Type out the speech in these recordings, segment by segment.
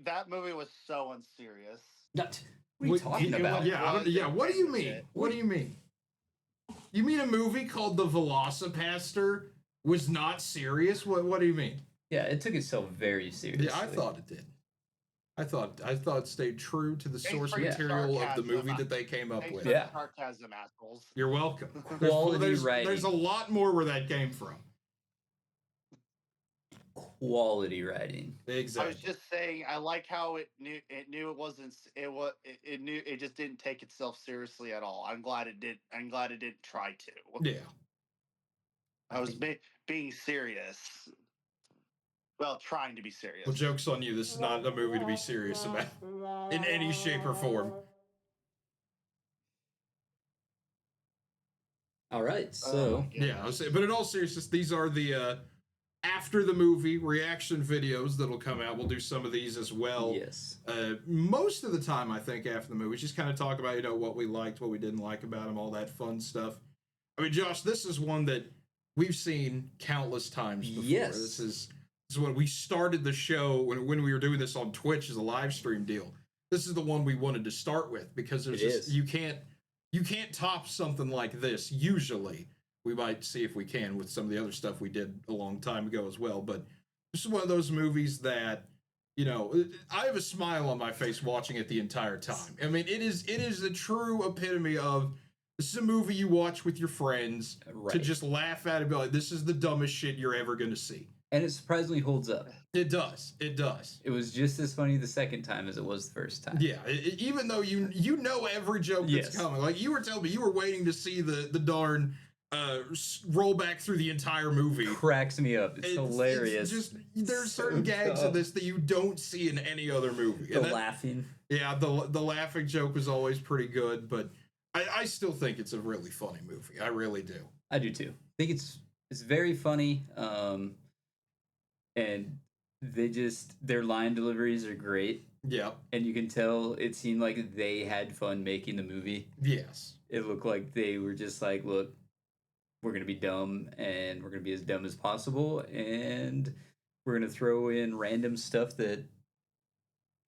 that movie was so unserious. What are you talking about? Yeah, what do you mean? What do you mean? You mean a movie called The VelociPastor was not serious? What do you mean? Yeah, it took itself very seriously. Yeah, I thought it did. I thought it stayed true to the source Thanks for your material of the sarcasm. movie that they came up Thanks with. for Yeah. the sarcasm, assholes. You're welcome. Quality writing. There's a lot more where that came from. Quality writing. Exactly. I was just saying, I like how it knew it wasn't it knew it just didn't take itself seriously at all. I'm glad it did. I'm glad it didn't try to. Yeah. I was being serious. Well, trying to be serious. Well, joke's on you. This is not a movie to be serious about in any shape or form. All right, so yeah, but in all seriousness, these are the after the movie reaction videos that'll come out. We'll do some of these as well. Yes. Most of the time, I think after the movie, just kind of talk about what we liked, what we didn't like about them, all that fun stuff. I mean, Josh, this is one that we've seen countless times before. Yes. This is when we started the show, when we were doing this on Twitch as a live stream deal. This is the one we wanted to start with because there's you can't top something like this. Usually, we might see if we can with some of the other stuff we did a long time ago as well. But this is one of those movies that I have a smile on my face watching it the entire time. I mean, it is a true epitome of. This is a movie you watch with your friends to just laugh at and be like, this is the dumbest shit you're ever going to see. And it surprisingly holds up. It does. It does. It was just as funny the second time as it was the first time. Yeah, even though you know every joke that's coming. Like, you were telling me you were waiting to see the darn roll back through the entire movie. Cracks me up. It's hilarious. It's just there's certain gags of this that you don't see in any other movie. The laughing. Yeah, the laughing joke was always pretty good, but I still think it's a really funny movie. I really do. I do too. I think it's very funny. And their line deliveries are great. Yeah. And you can tell it seemed like they had fun making the movie. Yes. It looked like they were just like, look, we're going to be dumb and we're going to be as dumb as possible. And we're going to throw in random stuff that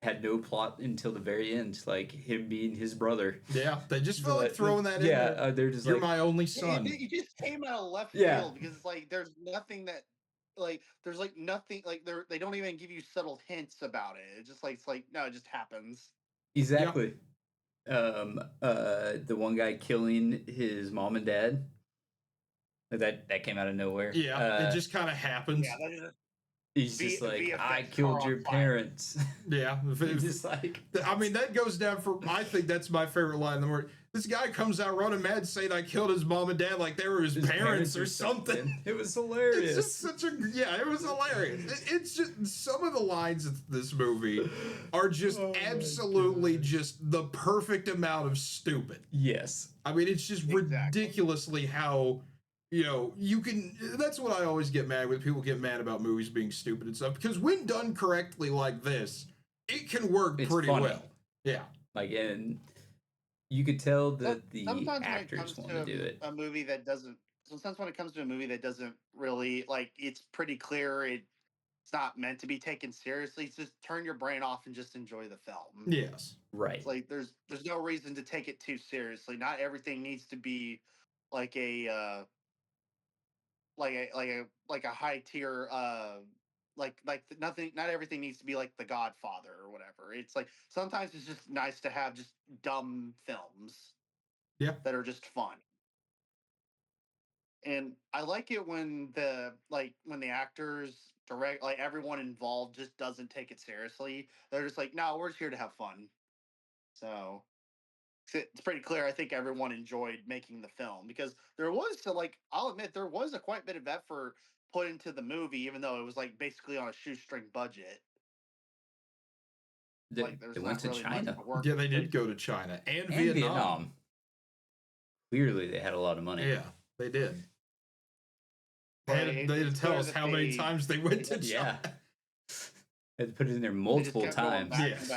had no plot until the very end, like him being his brother. Yeah, they just felt like throwing that in. Yeah, they're just you're my only son. It just came out of left field because it's like there's nothing that there's nothing they don't even give you subtle hints about it. It's just like no, it just happens. Exactly. Yeah. The one guy killing his mom and dad. That came out of nowhere. Yeah, it just kind of happens. Yeah, he's just like, I killed your parents. Yeah. Just like, I mean, that goes down for, I think that's my favorite line in the movie. This guy comes out running mad saying I killed his mom and dad like they were his parents or something. It was hilarious. It's just it was hilarious. It's just, some of the lines of this movie are just absolutely just the perfect amount of stupid. Yes. I mean, it's just ridiculously how, you can, that's what I always get mad with. People get mad about movies being stupid and stuff, because when done correctly like this, it can work pretty well. Yeah. Like, and you could tell that the sometimes actors want to do it. A movie that doesn't. Sometimes when it comes to a movie that doesn't really it's pretty clear it's not meant to be taken seriously. It's just turn your brain off and just enjoy the film. Yes, right. It's like there's no reason to take it too seriously. Not everything needs to be like a high tier nothing. Not everything needs to be like The Godfather or whatever. It's like sometimes it's just nice to have just dumb films, that are just fun. And I like it when the actors direct, everyone involved just doesn't take it seriously. They're just like, no, we're just here to have fun. So it's pretty clear. I think everyone enjoyed making the film because there was I'll admit there was a quite bit of effort put into the movie, even though it was basically on a shoestring budget. They went to China. Yeah, they did go to China and Vietnam. Clearly, they had a lot of money. Yeah, they did. They had to tell us how many times they went to China. Yeah. They had to put it in there multiple times. Yes.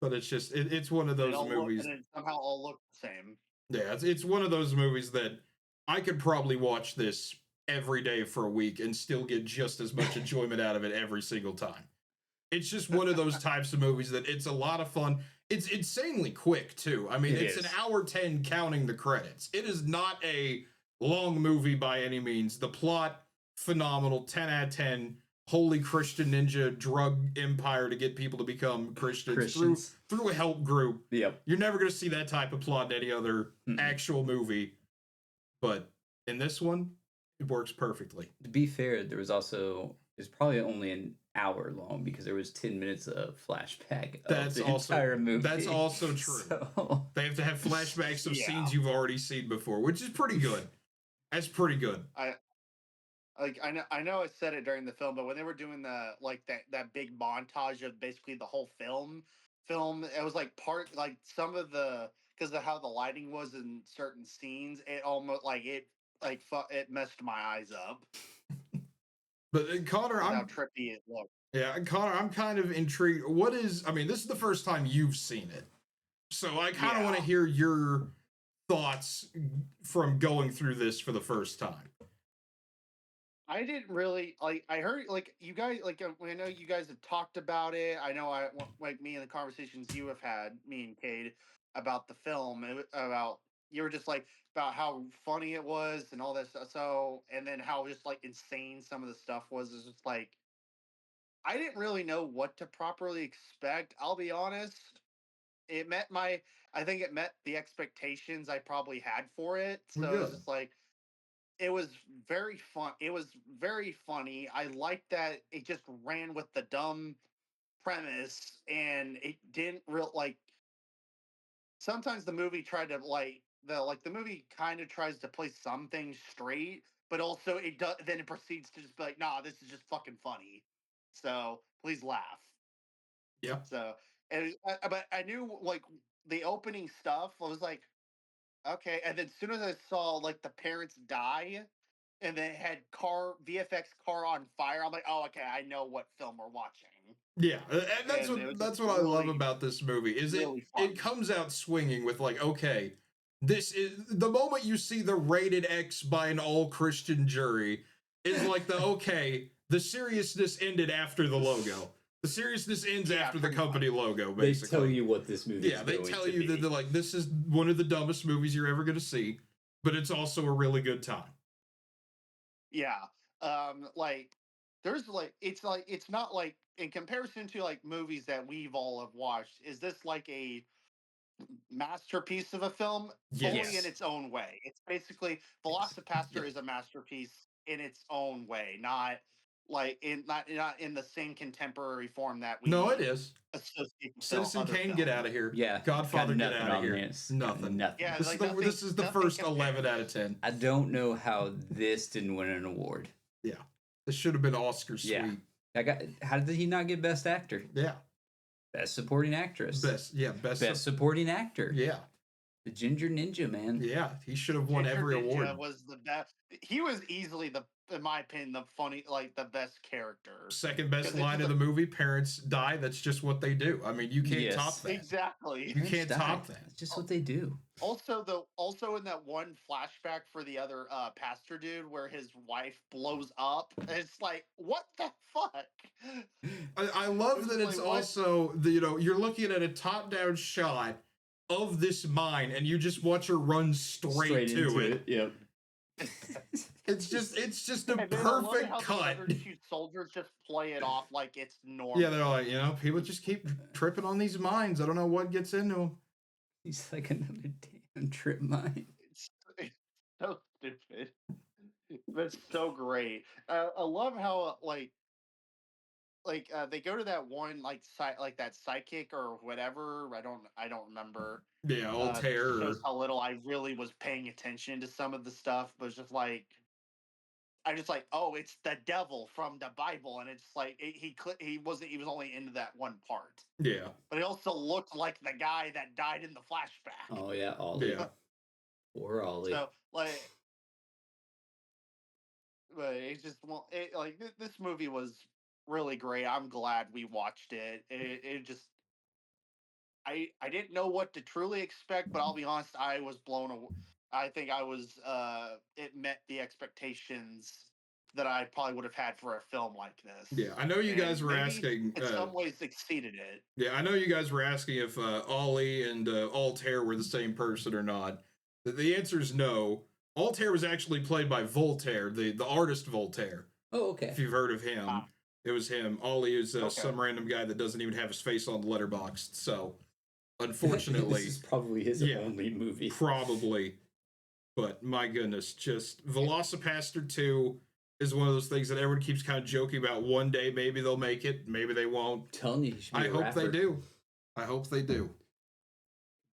But it's just, it's one of those movies. And it somehow all look the same. Yeah, it's one of those movies that I could probably watch this every day for a week and still get just as much enjoyment out of it every single time. It's just one of those types of movies that it's a lot of fun. It's insanely quick too. I mean, it's an hour 10 counting the credits. It is not a long movie by any means. The plot, phenomenal, 10 out of 10. Holy Christian ninja drug empire to get people to become Christians. Through a help group. Yep. You're never going to see that type of plot in any other actual movie. But in this one, it works perfectly. To be fair, there was also, it's probably only an hour long because there was 10 minutes of flashback of the entire movie. That's also true. So, they have to have flashbacks of scenes you've already seen before, which is pretty good. That's pretty good. I know I said it during the film, but when they were doing the that big montage of basically the whole film, it was like some of the, because of how the lighting was in certain scenes, it almost it messed my eyes up. But Connor, how trippy it looked. Yeah, Connor, I'm kind of intrigued. This is the first time you've seen it, so I kind of want to hear your thoughts from going through this for the first time. I didn't really I heard you guys I know you guys have talked about it. I know me and the conversations you have had, me and Cade, about the film, about you were just about how funny it was and all this. So, and then how just insane some of the stuff was. Is just I didn't really know what to properly expect. I'll be honest. I think it met the expectations I probably had for it. So it was just it was very fun. It was very funny. I liked that it just ran with the dumb premise, and it didn't sometimes the movie tried to the movie kind of tries to play some things straight, but also it does. Then it proceeds to just be nah, this is just fucking funny. So please laugh. Yeah. So, but I knew the opening stuff. I was okay, and then as soon as I saw the parents die, and they had VFX car on fire, I'm oh, okay, I know what film we're watching. Yeah, and that's what I love about this movie is really it comes out swinging with okay, this is the moment you see the rated X by an all Christian jury is the seriousness ended after the logo. The seriousness ends after the company logo, basically. They tell you what this movie is. Yeah, they tell you that this is one of the dumbest movies you're ever going to see, but it's also a really good time. Yeah. There's it's not in comparison to movies that we've all have watched, is this a masterpiece of a film? Fully in its own way. It's basically VelociPastor is a masterpiece in its own way, not not in the same contemporary form that we it is. Citizen Kane, get out of here. Yeah. Godfather, get out of here. Nothing. Yeah, this is the first 11 out of 10. I don't know how this didn't win an award. Yeah. This should have been Oscar sweep. How did he not get Best Actor? Yeah. Best Supporting Actress. Best Supporting Actor. Yeah. The Ginger Ninja, man. Yeah, he should have won every award. Was the best. He was easily in my opinion, the best character. Second best line of the movie, parents die. That's just what they do. I mean, you can't top that. Exactly. You can't top that. It's just what they do. Also in that one flashback for the other pastor dude where his wife blows up, it's what the fuck? I love that it's also you're looking at a top-down shot of this mine and you just watch her run straight to it. Yep. It's just a perfect cut. The other soldiers just play it off like it's normal. Yeah, they're people just keep tripping on these mines. I don't know what gets into them. He's like another damn trip mine. It's so stupid. That's so great. I love how they go to that one that psychic or whatever. I don't remember. Yeah, Altair. Shows how little I really was paying attention to some of the stuff, but it's just I just oh, it's the devil from the Bible, and it's he was only into that one part. Yeah, but he also looked like the guy that died in the flashback. Oh yeah, Ollie. Yeah, poor Ollie. So but it's just this movie was really great. I'm glad we watched it. It just I didn't know what to truly expect, but I'll be honest, I was blown away. I think I was it met the expectations that I probably would have had for a film like this. Yeah, I know you guys And were maybe asking. in some ways exceeded it. Yeah, I know you guys were asking if Ollie and Altair were the same person or not. The answer is no. Altair was actually played by Voltaire, the artist Voltaire. Oh, okay. If you've heard of him, it was him. Ollie is Okay. some random guy that doesn't even have his face on the letterbox. So, unfortunately, this is probably his only movie. Probably. But my goodness, just VelociPastor 2 is one of those things that everyone keeps kind of joking about. One day, maybe they'll make it, maybe they won't. I'm telling you, I hope they do. I hope they do.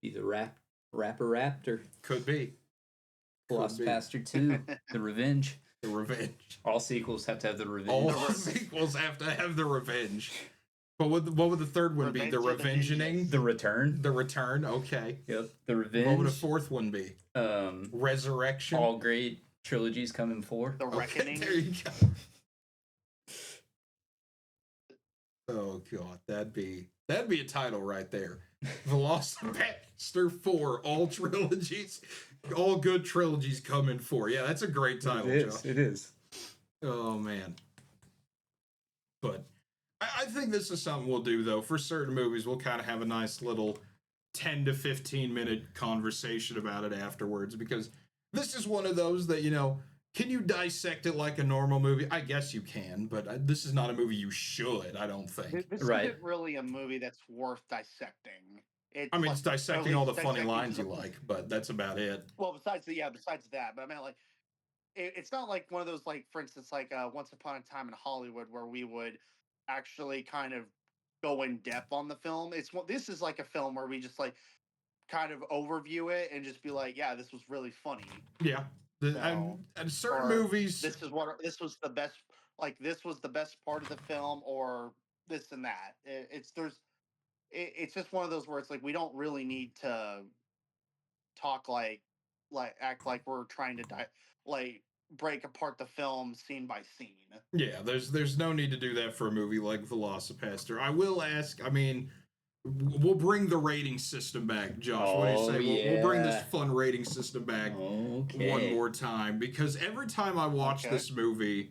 Be the rapper raptor. Could be. VelociPastor 2, The Revenge. The Revenge. All sequels have to have the revenge. All sequels have to have the revenge. But what would the third one be? The Revengeing? The Return. The Return, okay. Yep. The Revenge. What would a fourth one be? Resurrection. All great trilogies coming forth. The Reckoning. There you go. Oh god, that'd be a title right there. VelociPastor 4, all trilogies, all good trilogies coming for. Yeah, that's a great title, Joe. It is. Oh man. But I think this is something we'll do though. For certain movies, we'll kind of have a nice little 10 to 15 minute conversation about it afterwards, because this is one of those that, can you dissect it like a normal movie? I guess you can, but this is not a movie you should, I don't think. This isn't really a movie that's worth dissecting. It's dissecting all the funny lines you like, but that's about it. Well, besides that, but I mean, like, it's not like one of those, like, for instance, like Once Upon a Time in Hollywood, where we would actually kind of go in depth on the film. This is like a film where we just like kind of overview it and just be like, yeah, this was really funny. Yeah. And certain movies, this was the best, like, this was the best part of the film, or this and that. It's just one of those where it's like we don't really need to talk act like we're trying to break apart the film scene by scene. Yeah, there's no need to do that for a movie like VelociPastor. I will ask, we'll bring the rating system back, Josh. What do you say? Yeah. We'll bring this fun rating system back one more time, because every time I watch this movie,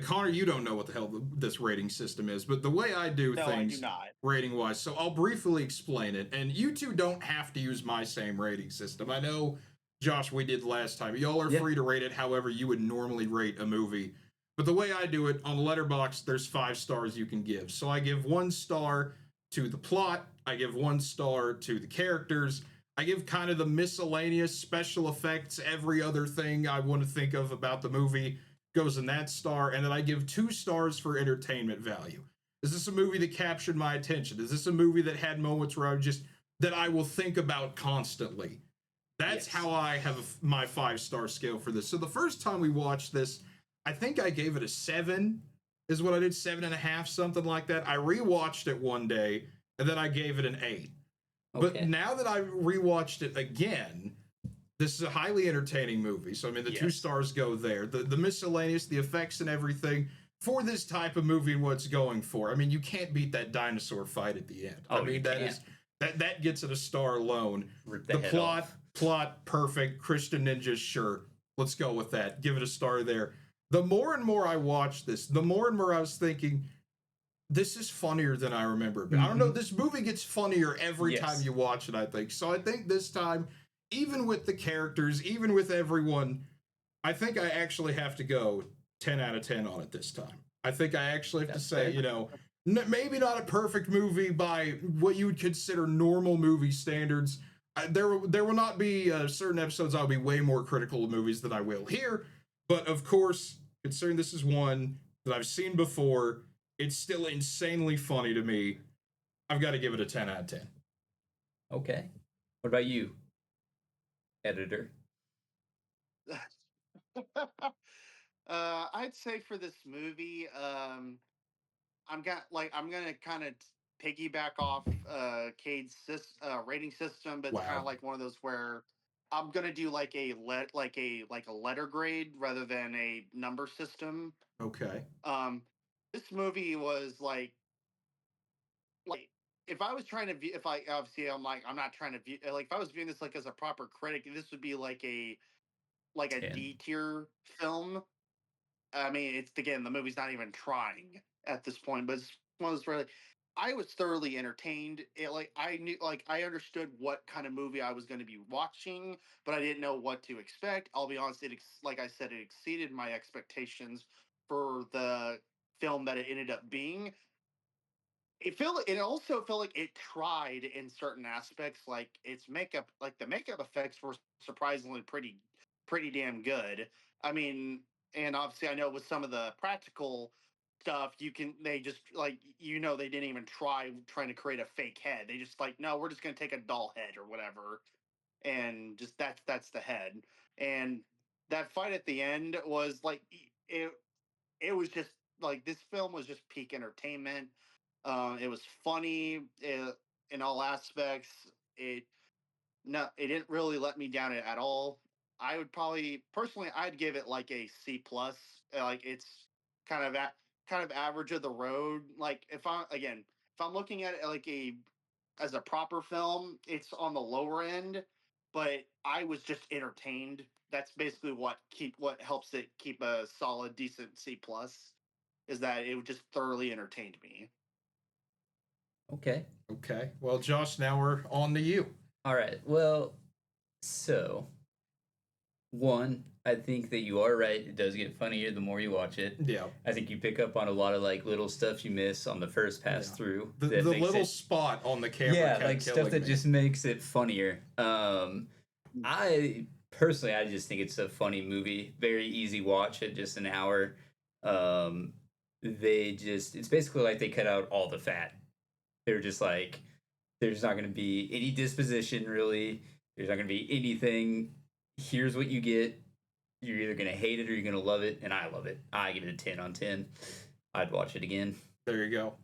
Connor, you don't know what the hell this rating system is, but the way I do things rating-wise, so I'll briefly explain it, and you two don't have to use my same rating system. I know, Josh, we did last time. Y'all are free to rate it however you would normally rate a movie. But the way I do it, on Letterboxd, there's 5 stars you can give. So I give 1 star to the plot, I give 1 star to the characters, I give kind of the miscellaneous special effects, every other thing I want to think of about the movie goes in that star, and then I give 2 stars for entertainment value. Is this a movie that captured my attention? Is this a movie that had moments where that I will think about constantly? That's how I have my 5-star scale for this. So the first time we watched this, I think I gave it a 7, is what I did, 7.5, something like that. I rewatched it one day, and then I gave it an 8. Okay. But now that I rewatched it again, this is a highly entertaining movie. So, the 2 stars go there. The miscellaneous, the effects and everything, for this type of movie and what it's going for. You can't beat that dinosaur fight at the end. That gets it a star alone. The plot, perfect. Christian ninjas, sure. Let's go with that. Give it a star there. The more and more I watched this, the more and more I was thinking, this is funnier than I remember. I don't know, this movie gets funnier every time you watch it, I think. So I think this time, even with the characters, even with everyone, I think I actually have to go 10 out of 10 on it this time. I think I actually have to say, maybe not a perfect movie by what you would consider normal movie standards. There will not be certain episodes I'll be way more critical of movies than I will here. But of course, considering this is one that I've seen before, it's still insanely funny to me. I've got to give it a 10 out of 10. Okay. What about you, editor? I'd say for this movie, I'm gonna kind of piggyback off Cade's rating system, but it's kind of like one of those where I'm gonna do like a letter grade rather than a number system. Okay. This movie was like if I was trying to view, if I obviously I'm like I'm not trying to view like if I was viewing this like as a proper critic, this would be like a 10. D tier film. I mean, it's again the movie's not even trying at this point, but it's one of those really. I was thoroughly entertained. It like I knew like I understood what kind of movie I was going to be watching, but I didn't know what to expect. I'll be honest, like I said, it exceeded my expectations for the film that it ended up being. It also felt like it tried in certain aspects, like its makeup, like the makeup effects were surprisingly pretty damn good. I mean, and obviously I know with some of the practical stuff they just like they didn't even trying to create a fake head. They just like, no, we're just gonna take a doll head or whatever, and just that's the head. And that fight at the end was like it was just like this film was just peak entertainment. It was funny in all aspects. It no, it didn't really let me down at all. I would probably personally, I'd give it like a C plus. Like it's kind of kind of average of the road. Like if I'm looking at it like a as a proper film, it's on the lower end. But I was just entertained. That's basically what helps it keep a solid, decent C plus. Is that it just thoroughly entertained me. Okay. Okay. Well, Josh, now we're on to you. All right. Well, so one, I think that you are right. It does get funnier the more you watch it. Yeah. I think you pick up on a lot of like little stuff you miss on the first pass through. The little spot on the camera. Yeah, like stuff that just makes it funnier. I personally, I just think it's a funny movie. Very easy watch at just an hour. It's basically like they cut out all the fat. They're just like, there's not going to be any disposition really. There's not going to be anything. Here's what you get. You're either going to hate it or you're going to love it. And I love it. I give it a 10 on 10. I'd watch it again. There you go.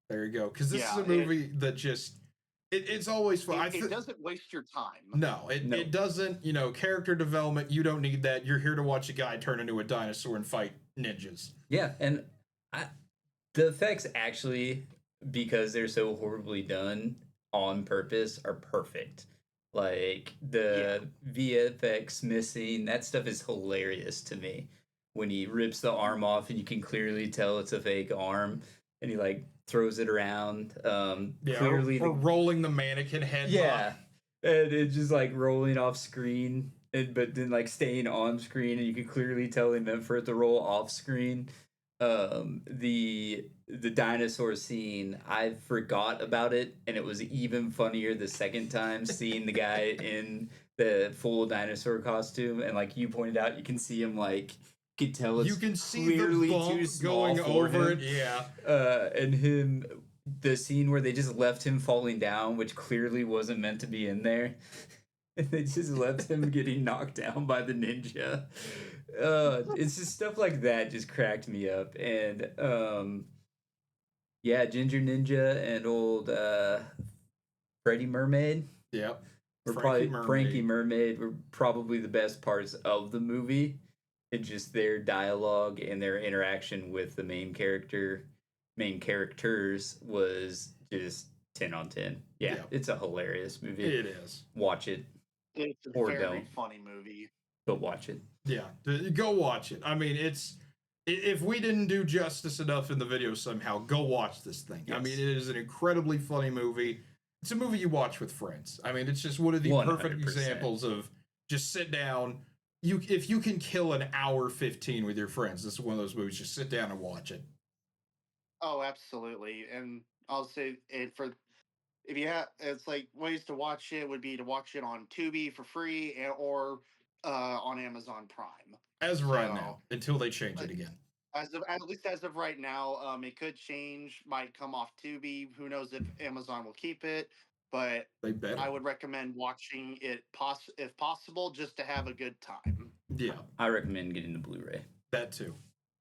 There you go. Because this is a movie that just, it's always fun. It doesn't waste your time. No, it doesn't. Character development, you don't need that. You're here to watch a guy turn into a dinosaur and fight ninjas. Yeah, and the effects actually, because they're so horribly done on purpose, are perfect. Like the VFX missing, that stuff is hilarious to me. When he rips the arm off and you can clearly tell it's a fake arm, and he like throws it around. Clearly, or rolling the mannequin head. Yeah, and it's just like rolling off screen, but then like staying on screen, and you can clearly tell they meant for it to roll off screen. The dinosaur scene, I forgot about it, and it was even funnier the second time seeing the guy in the full dinosaur costume, and like you pointed out, you can see him like you can tell it's you can see clearly the bump too small going for over him. it. Yeah, and him, the scene where they just left him falling down, which clearly wasn't meant to be in there. And they just left him getting knocked down by the ninja. It's just stuff like that just cracked me up. And Ginger Ninja and old Freddy Mermaid. Yep. Frankie Mermaid were probably the best parts of the movie. It's just their dialogue and their interaction with the main characters was just 10 on 10. Yeah, it's a hilarious movie. It is. Watch it. It's a very funny movie. But watch it. Yeah, go watch it. I mean, if we didn't do justice enough in the video somehow, go watch this thing. Yes. I mean, it is an incredibly funny movie. It's a movie you watch with friends. I mean, it's just one of the 100%. Perfect examples of just sit down. If you can kill an hour 15 with your friends, this is one of those movies. Just sit down and watch it. Oh, absolutely. And I'll say if you have, it's like ways to watch it would be to watch it on Tubi for free or on Amazon Prime. As of right now, until they change it again. At least as of right now, it could change. Might come off Tubi. Who knows if Amazon will keep it? But I would recommend watching it if possible, just to have a good time. Yeah, I recommend getting the Blu-ray. That too.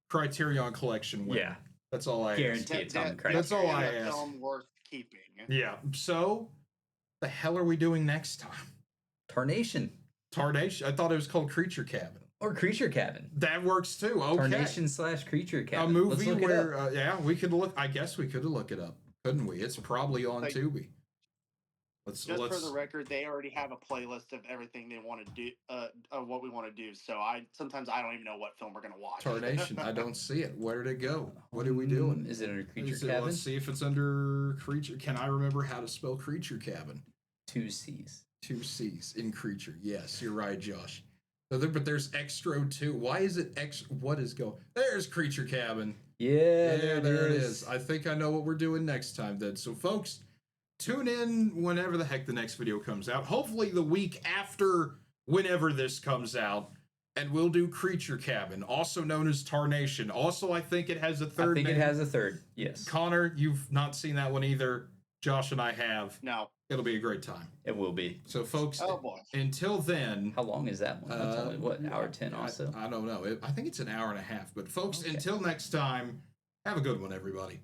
Criterion Collection winner. Yeah, that's all I guarantee it's on Criterion. That's all I ask. Film worth keeping. Yeah. So, the hell are we doing next time? Tarnation. I thought it was called Creature Cabin. Or Creature Cabin. That works too. Okay. Tarnation / Creature Cabin. A movie where, we could look. I guess we could look it up. Couldn't we? It's probably on Like, Tubi. Just for the record, they already have a playlist of everything they want to do, of what we want to do. So sometimes I don't even know what film we're gonna watch. Tarnation. I don't see it. Where did it go? What are we doing? Is it under Creature Cabin? Let's see if it's under Creature. Can I remember how to spell Creature Cabin? 2 C's. 2 C's in Creature. Yes, you're right, Josh. But there's Extro too. Why is it X? What is going? There's Creature Cabin. Yeah, there it is. I think I know what we're doing next time then. So, folks, tune in whenever the heck the next video comes out. Hopefully the week after whenever this comes out. And we'll do Creature Cabin, also known as Tarnation. Also, I think it has a third name. It has a third, yes. Connor, you've not seen that one either. Josh and I have. No. It'll be a great time. It will be. So, folks, boy. Until then... How long is that one? That's only, what, hour 10 also? I don't know. I think it's an hour and a half. But, folks, until next time, have a good one, everybody.